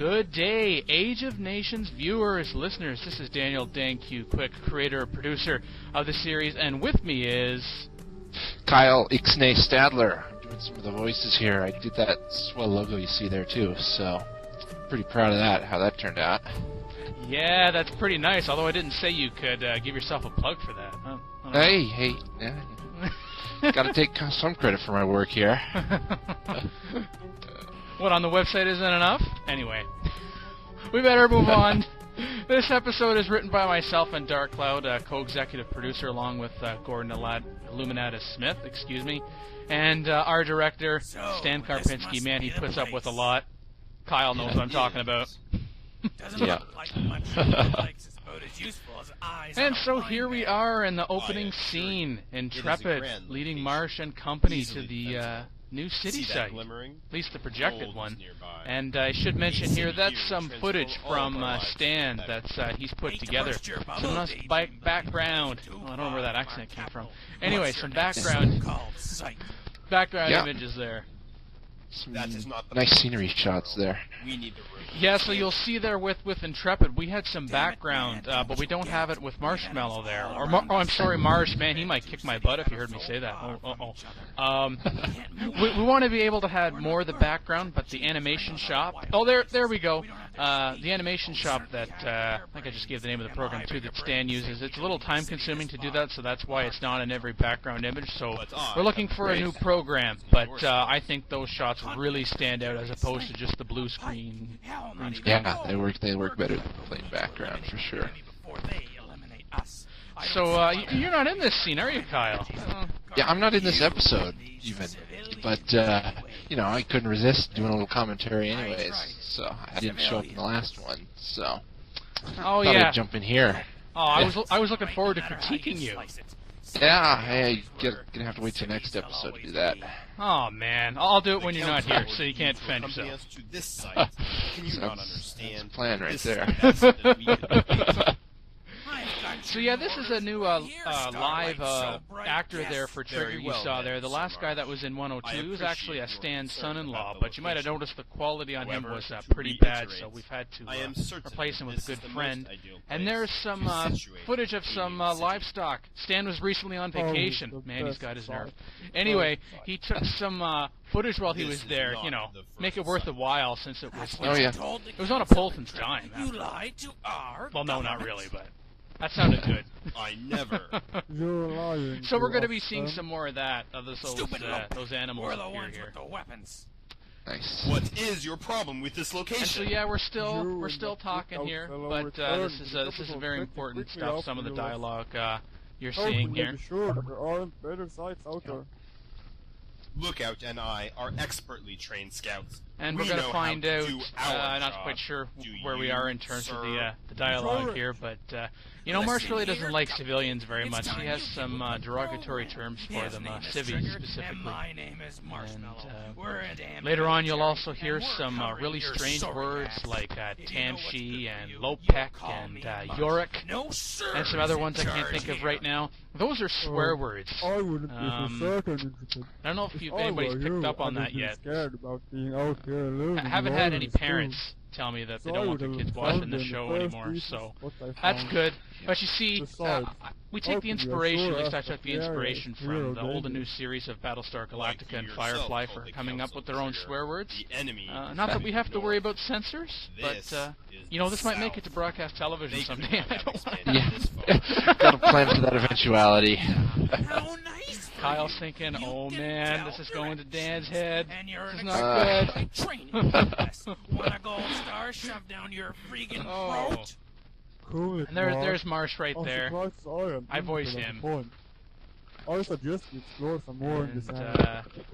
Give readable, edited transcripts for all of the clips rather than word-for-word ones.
Good day, Age of Nations viewers, listeners. This is Daniel DanQ, quick creator, producer of the series, and with me is Kyle ixnay Stadler. I'm doing some of the voices here. I did that swell logo you see there too, so pretty proud of that. How that turned out. Yeah, that's pretty nice. Although I didn't say you could give yourself a plug for that. Hey, yeah. Got to take some credit for my work here. What, on the website isn't enough? Anyway, we better move on. This episode is written by myself and Dark Cloud, co-executive producer, along with Gordon Illuminatus Smith, and our director, Stan Karpinski. Man, he puts up with a lot. Kyle knows what I'm talking about. Yeah. And so here we are in the opening scene, Intrepid, leading Marsh and company to the new city site, at least the projected one. And I should mention here, that's some footage from Stan that's he's put together. Some nice background. Oh, I don't know where that accent came from. Anyway, some background images there. Some nice scenery shots there. Yeah, so you'll see there with Intrepid, we had some background, but we don't have it with Marshmallow there. Or, I'm sorry, Marsh, man, he might kick my butt if you heard me say that. We want to be able to have more of the background, but the animation shop... Oh, there we go. The animation shop that, I think I just gave the name of the program too, that Stan uses. It's a little time-consuming to do that, so that's why it's not in every background image. So we're looking for a new program, but I think those shots really stand out as opposed to just the blue screen. Yeah, they work better than plain background for sure. So you're not in this scene, are you, Kyle? Yeah, I'm not in this episode even, but you know, I couldn't resist doing a little commentary anyways. So I didn't show up in the last one, so thought I'd jump in here. Oh, I was looking forward to critiquing you. Yeah, hey, gonna have to wait till next episode to do that. Oh man, I'll do it when you're not here, so you can't defend yourself. That's a plan right there. So yeah, this is a new live actor there for Trigger you saw there. The last guy that was in 102 was actually a Stan's son-in-law, but you might have noticed the quality on him was pretty bad, so we've had to replace him with a good friend. And there's some footage of some livestock. Stan was recently on vacation. Man, he's got his nerve. Anyway, he took some footage while he was there, you know, make it worth a while since it was... Oh yeah. It was on a Polton's dime. Well, no, not really, but... That sounded good. I never. So we're going to be seeing some more of that, of those animals here. Nice. What is your problem with this location? And so yeah, we're still talking here, but this is very important stuff. Some of the dialogue you're seeing here. Lookout and I are expertly trained scouts. And we're going to find out, not quite sure where we are in terms of the dialogue here, but, you know, Marsh really doesn't like civilians very much. He has some derogatory terms for them, civvies specifically. And later on you'll also hear some really strange words like Tamshi and Lopek and Yorick, and some other ones I can't think of right now. Those are swear words. I don't know if anybody's picked up on that yet. I haven't had any parents tell me that they don't want their kids watching this show anymore, so that's good. But you see, we take the inspiration, at least I took the inspiration from the old and new series of Battlestar Galactica and Firefly for coming up with their own swear words. Not that we have to worry about censors, but, you know, this might make it to broadcast television someday. I don't want to. Yeah, got a plan for that eventuality. Kyle's thinking, oh man, this is going to Dan's head. This is not good. Want a gold star shoved down your freaking throat? Cool. And there's Marsh right there. I voice him. I suggest you explore some more in this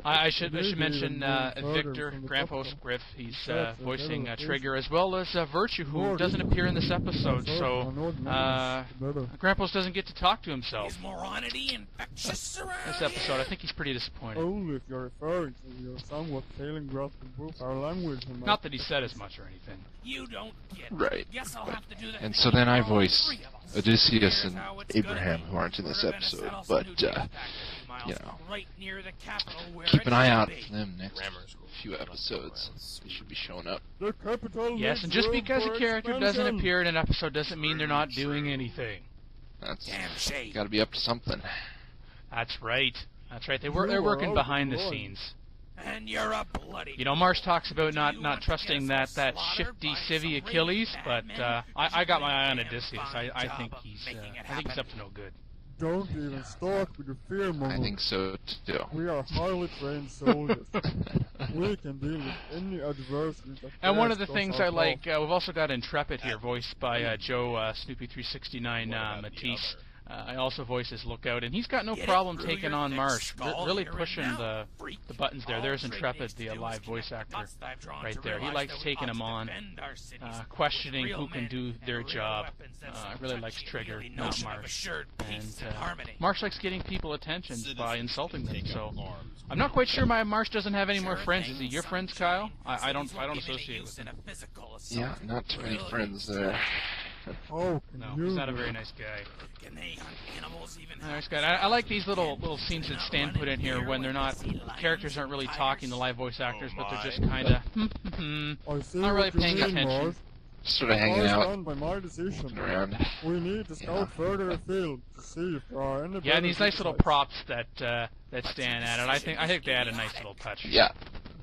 I should mention Victor Grampos Griff. He's voicing Trigger, as well as Virtue, who doesn't appear in this episode. So Grampos doesn't get to talk to himself. This episode, I think he's pretty disappointed. Only if you're referring to your somewhat failing grasp to improve our language. Not that he said as much or anything. You don't get right. Guess I'll have to do that. And so then I voice Odysseus and Abraham, who aren't in this episode, but you know, right near the capital where keep it an eye should out be. for them next Grammar school. few episodes. They should be showing up. The capital Yes, needs and just room because for a character doesn't expansion. appear in an episode doesn't mean they're not doing anything. That's Damn shame. got to be up to something. That's right. That's right. They're You working are behind the out of scenes. And you're a bloody. You know, Marsh talks about Do not you want to trusting get that us all slaughtered shifty by civvy some Achilles, really but bad men? I got my eye on Damn Odysseus. fine I job think of he's making it I think he's happen. up to no good. Don't even start with the fear monger. I think so too. We are highly trained soldiers. We can deal with any adversity that And one of the faces things us I our like, we've also got Intrepid here, voiced by Joe Snoopy369 Matisse. I also voice his Lookout, and he's got no Get it problem through taking your on thick Marsh, skull really here and pushing now, the freak. buttons there. All There's Trigg Intrepid, needs to the do is live connect voice the actor, dots that I've drawn right to there. He realize likes that we taking ought him to on, defend our cities questioning with who real can men do their and real job. weapons and some Really likes touchy-feely Trigger, not notion of Marsh. assured peace And and harmony. Marsh likes getting people attention by insulting them, Take so up arms. I'm not quite sure my Marsh doesn't have any more Sure friends. thing, Is he your friends, sunshine. Kyle? I don't Cities won't be associate any with use him. in a physical assault. Yeah, not too many Really? friends there. How can No, you he's not a do very it? nice guy. Can they hunt animals even Nice guy. I like these little scenes that Stan put in here when they're not characters aren't really talking, the live voice actors, but they're just kind of I see not really what you paying mean, attention. Marsh. Sort of hanging Marsh out, done by my decision. looking around. We need to scout further afield to see if there are any Yeah, and these better nice little sites. props that Stan added. I think they add a nice little touch. Yeah,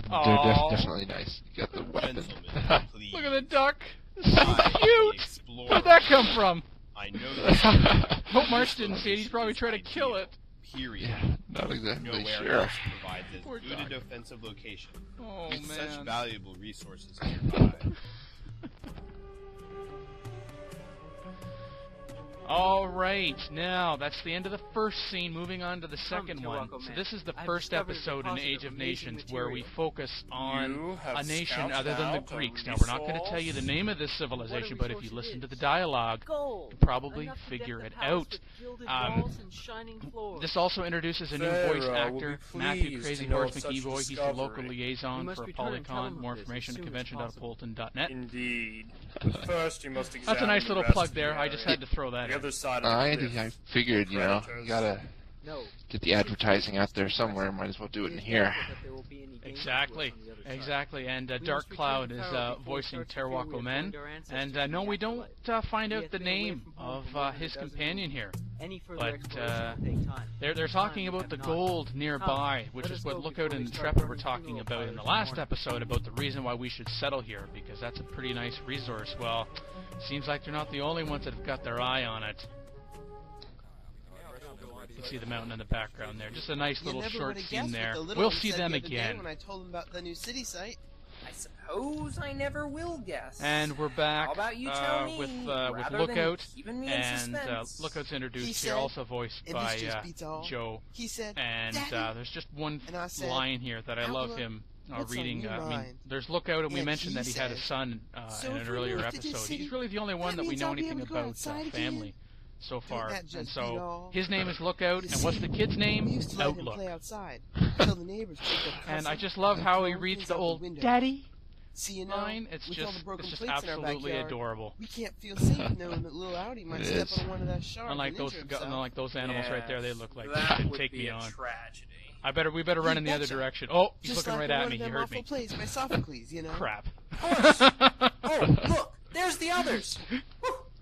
they're Aw. definitely nice. You got the weapon. Gentlemen, please. Look at the duck. It's so I, the cute. explorer, Where'd that come from? I know that Hope Marsh didn't see it. He's probably trying to kill it. period. Yeah, not exactly Nowhere sure. else provides as Poor good duck. a defensive location Oh with such man. valuable resources nearby. All right, now that's the end of the first scene. Moving on to the second one. So this is the first episode in Age of Nations where we focus on a nation other than the Greeks. Now we're not going to tell you the name of this civilization, but if you listen to the dialogue, Gold. you probably Enough to figure deck it the palace out. with gilded Um, walls and shining floors. This also introduces a new voice actor, Matthew Crazy Horse McEvoy. He's the local liaison must for return and tell Polycon. him More of this information as at soon as possible. convention.polton.net. Indeed. But first, you must examine That's a nice the little rest plug of there. the I just area. had to throw that The in. other side of the I cliff. figured, you know, you gotta No. get the advertising out there somewhere. Might as well do it in here. Exactly. And Dark Cloud is voicing Terwako Men. And no, we don't find out the name of his companion here. But they're talking about the gold nearby, which is what Lookout and Intrepid were talking about in the last episode about the reason why we should settle here, because that's a pretty nice resource. Well, seems like they're not the only ones that have got their eye on it. You can see the mountain in the background there. Just a nice little short scene there. We'll see them again. When I told him about the new city site. I suppose I never will guess. And we're back How about you tell me, with rather than Lookout, keeping me in and suspense? Lookout's He introduced here, said, also voiced "And by this just beats all." Joe. He said, And "Daddy?" there's just one And I said, line here that I love "Outlaw, him what's on reading. your I mean, mind? there's Lookout, and we And mentioned that he he had a said, son "So in if an we earlier move to this episode. city, He's really the only one that that we means know I'll be anything able to go about outside family again." so far. that And just beat so all? his name is Lookout, You and what's see, the kid's We name? used to let him Outlook. play outside until the neighbors picked up And I cussing just love and how he throwing reads things the out old window. "Daddy" See, you know, line. It's with all just the broken plates in our absolutely backyard, adorable. we can't feel safe knowing that little Audi might It step is. on one of that sharks Unlike and those, injure himself. unlike those animals right there, they Yes, look like that they would take be me a on. tragedy. We better run in the other betcha. direction. Oh, he's Just looking like right in at one me. of He them heard awful me. plays by Sophocles, you know. Crap. Oh, look, there's the others.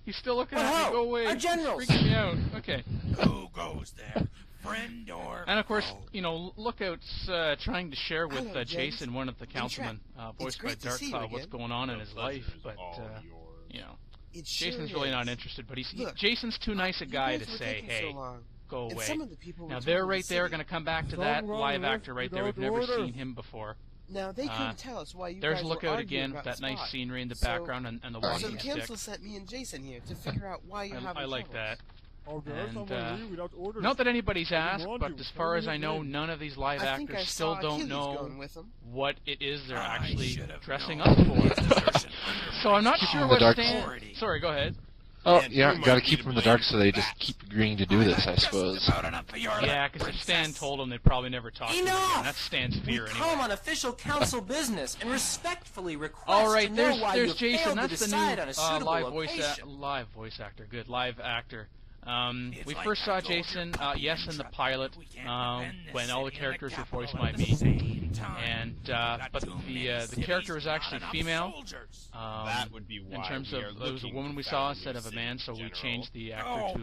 He's still looking Well, at me. hello, Go away. our He's generals. freaking me out. Okay. Who goes there? Friend or And of course, foe? you know, Lookout's trying to share with Hello, Jason, James. one of the councilmen, voiced by great to Dark see you Cloud, what's again. going on in The his life. pleasure is But all yours. you know, It sure Jason's really not is. interested. But Look, Jason's too nice a guy You to guys were say, taking "Hey, so long. go And away." some of the people were Now told they're in the right there, city. going to come back to Don't that run live left actor right there. We've without never order. seen him before. Now they couldn't tell us why you There's guys Lookout were arguing again. about That the nice spot. scenery in the So- background and the So walking the stick. council sent me and Jason here to figure out why you're having I like troubles. that. How dare And, someone leave without orders? Not that anybody's asked, warned but you. as far as I know, Everything. none of these live I think I actors still saw don't Achilles know going with him. what it is they're I actually should have dressing known. up for. Desertion So I'm not Keep sure them in what the dark. Stan... Sorry, go ahead. Oh, And yeah, who might gotta be keep to them in the blame dark so they for just that? keep agreeing to do this, I Just suppose. about enough for your Yeah, because if Stan princess. told them, they'd probably never talk to him again. Enough! That's Stan's We fear come anyway. on official council business and respectfully request All right, to know why there's you Jason. failed to That's the decide new on a suitable live voice location. live voice actor. Good live actor. We first saw Jason, yes, in the pilot, when all the characters were voiced by me, and but the character was actually female. That would be why in terms we of are it was a looking woman we to saw found a instead new of a city man, so in we general. changed the actor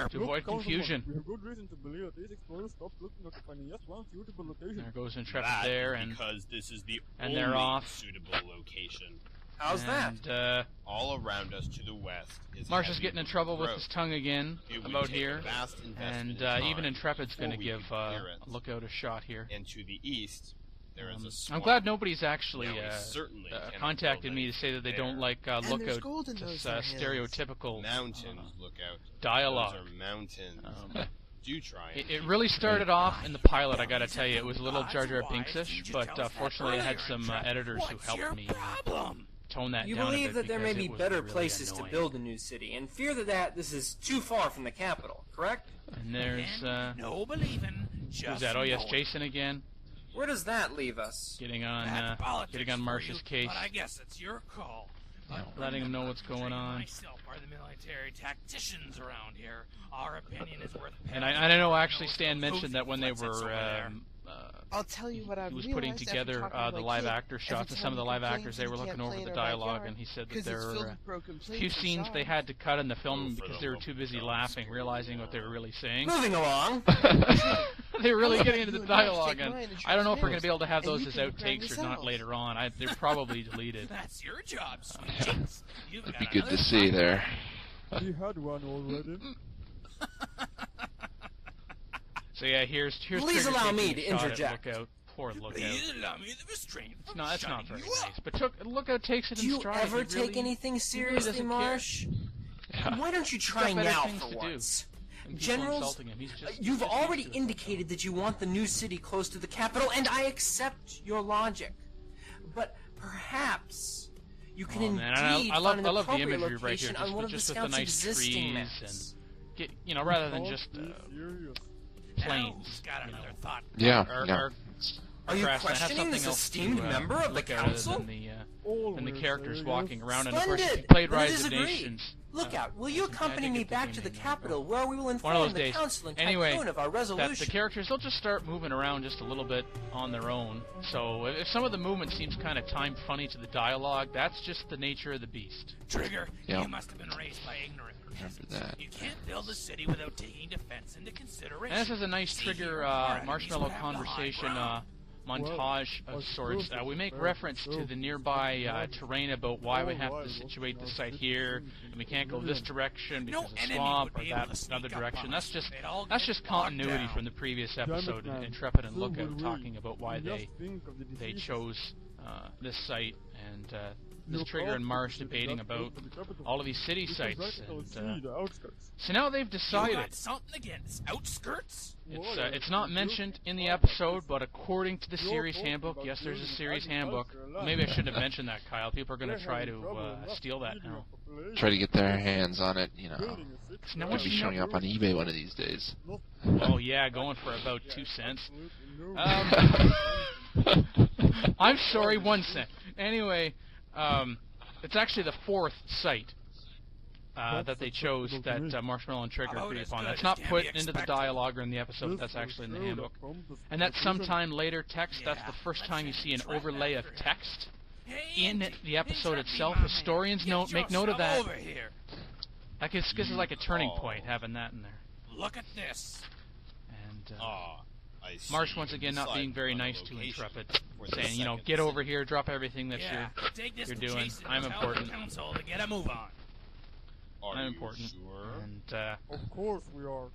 to avoid confusion. We have good reason to believe that these explorers stopped looking to find just one suitable location. There goes Intrepid That there, is and because this is the and only they're off. suitable location. How's that? and, All around us to the west is Marsh is heavy getting in trouble with growth. his tongue again It would about take here, a vast investment and in even time Intrepid's going to before we give could clear it. Lookout a shot here. And to the east, there is a I'm swamp. glad nobody's actually Now, we certainly cannot contacted build me to say that they anything don't there. like And there's Lookout, gold in this those hills. stereotypical Mountains, look out. dialogue. Those are mountains. Do try it. It really started off in the pilot, I gotta tell you. It was a little Jar Jar Binks-ish, but fortunately I had some editors who helped me tone that You down a believe bit that there may because be it was better really places annoying. to build a new city, and fear that this is too far from the capital, correct? And there's, No believing, who's just that? Oh yes, knowing. Jason again, Where does that leave us? getting That's on politics for Marsh's you, case, But I guess it's your call. letting him know what's going on. Myself are the military tacticians around here. Our opinion is worth. And I know actually Stan mentioned that when they were I'll tell you what I've he was realized putting after together talking to the my live kid. actor shots, Every and some of the time live he actors, they were complains looking he over can't the play in our dialogue, backyard and he said that 'cause there it's were filled with broken a few plates and scenes they shards. had to cut in the film for because the they were too busy local laughing, realizing what they were really saying. Moving along. They were really How getting about into the you and Marsh dialogue, take and mine and I don't know if we're yours, going to be able to have and those you as can cram outtakes or not yourselves. later on. They're probably deleted. That's your job, sweet cheeks. You've That'd got be good to another see there. We had one already. So yeah, here's Please Trigger allow me taking to a shot at interject. Lookout. Poor Lookout. Please allow me the restraint. It's not, that's not very Shutting you nice. But Lookout takes it Do in you stride. ever He take really- anything seriously, doesn't care. Marsh? Why don't you try got better now things for to do once? than people Generals, insulting him. He's just- you've just already used to it. indicated that you want the new city close to the capital, and I accept your logic. But perhaps you can Oh, man, I indeed love find an the appropriate imagery right here, location on one of the just with the scout's nice existing trees maps. and get, rather than just Be serious. planes. Got another thought. Yeah, Or, yeah. or Are you grass, and have questioning something this else esteemed to, member of the look at other council? than the Always characters serious. walking around. And of course, if you Splendid! played Then it Rise is of agreed. Nations. Look out, will you I think I accompany did me get the back game to the name there. capital where we will One of inform those the days. council and Anyway, tycoon of our that resolution? the characters, they'll just start moving around just a little bit on their own. So if some of the movement seems kind of timed funny to the dialogue, that's just the nature of the beast. Trigger, Yeah. you must have been raised by ignorant peasants. that. You can't build a city without taking defense into consideration. And this is a nice See, Trigger here, our enemies marshmallow would have the high conversation ground. montage of sorts. We make reference to the nearby terrain about why we have to situate the site here, and we can't go this direction No because of enemy swamp would or be able that to sneak other up on direction. us. That's They'd all just get bogged continuity down. from the previous Damn it, episode, man. Intrepid and So Lookout would we. talking about why Just they think of the they diseases. chose this site, and You're this Trigger and proud Marsh to be debating that about close to the capital. all of these city We can sites. practically And, see the outskirts. so now they've You decided. got something against outskirts? It's not mentioned in the episode, but according to the series handbook, yes, there's a series handbook. Maybe I shouldn't have mentioned that, Kyle. People are going to try to steal that now. Try to get their hands on it, you know. Now, It'll what be you showing know- up on eBay one of these days. Oh yeah, going for about 2 cents. I'm sorry, 1 cent. Anyway, it's actually the 4th site that they chose that Marshmallow and Trigger agreed upon. That's not put into the dialogue or in the episode, but that's actually in the handbook. And that sometime later text, that's the first time you see an overlay of text in the episode itself. Historians make note of that. Over here. Like this is like a turning point, having that in there. Look at this. And I see. Marsh once again not being very Decide on nice the to location Intrepid, for the saying, second get over city. here, drop everything that Yeah, take this you're to doing. Jason I'm and tell important. the council to get a move on. Are I'm you important. Sure? And Of course we are.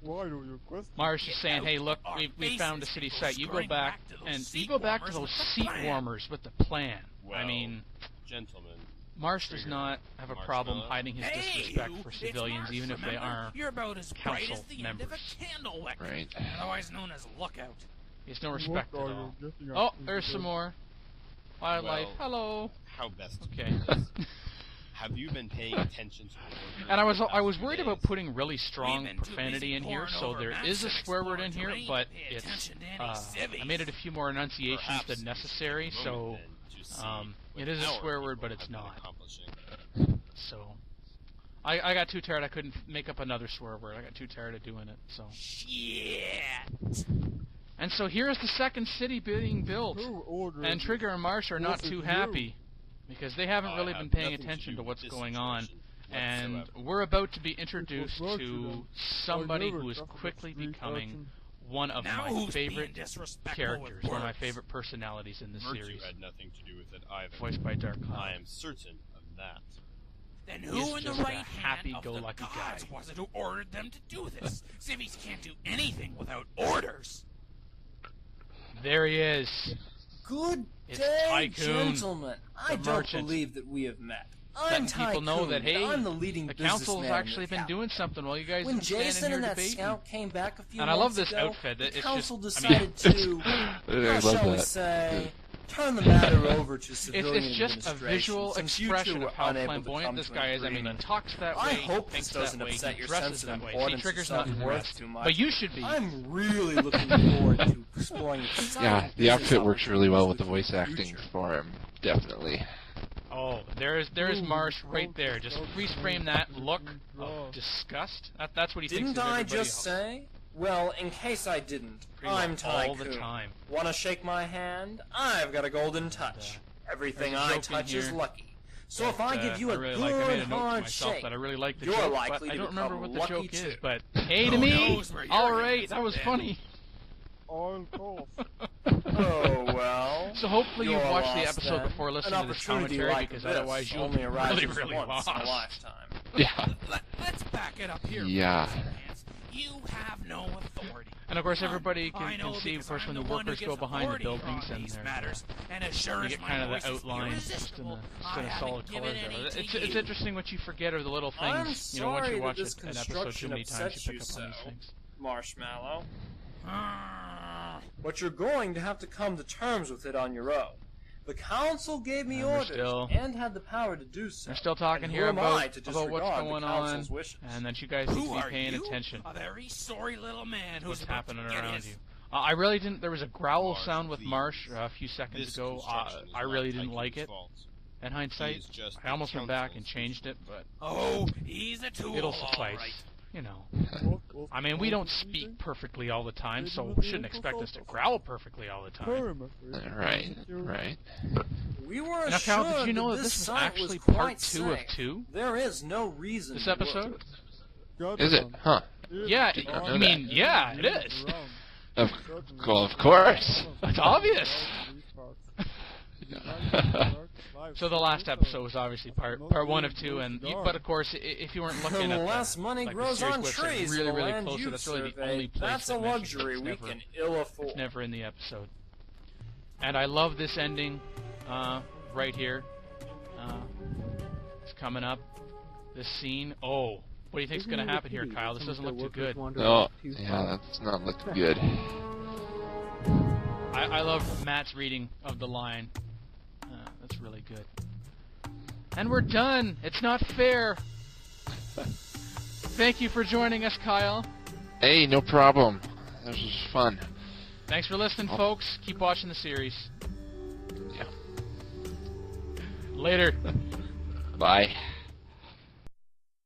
Why do you question? Marsh is saying, hey, look, Our we found a faces city go site. You go scurrying back, to those and seat you go back to warmers those with the seat plan." warmers with the plan. I Well, mean, gentlemen, Marsh does Trigger, not have a problem Marshmallow. hiding his Hey, disrespect you, for it's civilians, Marsh, even if they remember? are You're about as bright as council the end of members. a candle wick, Right. otherwise known as lookout. he has no respect at What are all. you getting at, Oh, there's some Intrepid? more. Wildlife, Well, hello. how best to Okay. put this? Have you been paying attention to the work And I was past worried few about days? putting really strong We've been too profanity busy in here, poring so over there maps is a and swear word in exploring here, terrain. but Pay it's attention to any I civvies. made it a few more enunciations Perhaps than necessary, take a so moment then to see it what is a our swear word, people but it's have been not. accomplishing. So I got too tired. I couldn't make up another swear word. I got too tired of doing it. So. Shit. And so here's the second city being built, Who ordered and Trigger and Marsh are not Was it too you? happy because they haven't really been paying attention to what's going on. And we're about to be introduced to somebody who is quickly becoming one of Now my who's favorite being disrespectful characters, with one of my words? favorite personalities in the Virtue series, had nothing to do with it either. voiced by Dark I Cloud. am certain of that. Then He's who in the just a right hand of the happy-go-lucky gods guy. was it who ordered them to do this? Civvies can't do anything without orders. There he is. Good It's day, Tycoon, gentlemen. I the don't merchant. believe that we have met. Letting I'm people know Tycoon, that, hey, and I'm the leading the council's businessman actually in the been capital. doing something while you guys When have been standing Jason here and that debating. scout came back a few And I love months this ago, outfit. the It's council just, I mean, decided to, I how love shall we that. say, turn the matter over to civilian It's just a administration, visual since you two expression were of how unable to flamboyant come this to guy an is. I mean, he agreement. talks that way, I he hope thinks this doesn't that way, upset he your dresses sense of that way. See, importance Trigger's or not self-worth impressed. too much. But you should be. I'm really looking forward to exploring exciting Yeah, the business outfit works really well with the opportunities voice in the acting future. for him, definitely. Oh, there's Marsh right there. Just freeze frame that look of disgust. That's what he thinks Didn't of I everybody just else. say? Well, in case I didn't, Pretty I'm well all Tycoon. the time. Wanna shake my hand? I've got a golden touch. Everything there's a I joke in touch is here lucky. So that, if I give you I a really good like. I made a note to hard myself shake, that I really like the you're joke, likely but I to don't remember become what the joke lucky is. too. But hey to Who me, knows where your all right, arguments that was have funny. Oil cough. Oh well. So hopefully you've You're watched the lost episode then. before An listening to this opportunity commentary, like because this otherwise you'll only be arises really once in a lost. lifetime. Yeah. Let's back it up here. Yeah. Lance. You have no authority. And of course, everybody I can know see, of because course, I'm when the the one who workers go gives behind the authority for buildings all and these they're, matters, and as sure you as get my kind of voice the is outline just in irresistible, the I instead of haven't solid given colors. any There. to It's you. interesting what you forget are the little I'm things. You know, once sorry you that watch this an episode too construction many times, upsets you you pick up on these so. things. Marshmallow. Ah. But you're going to have to come to terms with it on your own. The council gave me And we're orders still- and had the power to do so. We're still talking And here who am I about to what's disregard going the on, council's wishes? and that you guys need Who to be are paying you? attention. A very sorry little man who's What's about happening to get around his you? I really didn't. There was a growl Marsh, sound with please. Marsh a few seconds This ago. construction is I not really didn't Tycoon's like it. fault. In He hindsight, is just I almost the went back and council's changed it, but Oh, he's a tool. it'll all suffice. right. You know. What I mean, we don't speak perfectly all the time, so we shouldn't expect us to growl perfectly all the time. Right. Right. We were Now, Cal, assured did you know that that this was site actually quite part 2 of safe. 2? There is no reason This to episode? worry. Is it? Huh. Yeah, Did not know I mean, that. yeah, it is. Of course. It's obvious. So the last episode was obviously part 1 of 2, and but of course, if you weren't looking at Unless the, money like grows the series on website trees really, in the really land close, you've that's really the surveyed, only place that's a that mentions it. luxury It's we never, can ill afford. it's never in the episode. And I love this ending right here. It's coming up. This scene. Oh, what do you think's going to happen here, Kyle? This doesn't look too good. Oh, yeah, that's not looking good. I love Matt's reading of the line. That's really good. And we're done. It's not fair. Thank you for joining us, Kyle. Hey, no problem. This was fun. Thanks for listening, folks. Keep watching the series. Yeah. Later. Bye.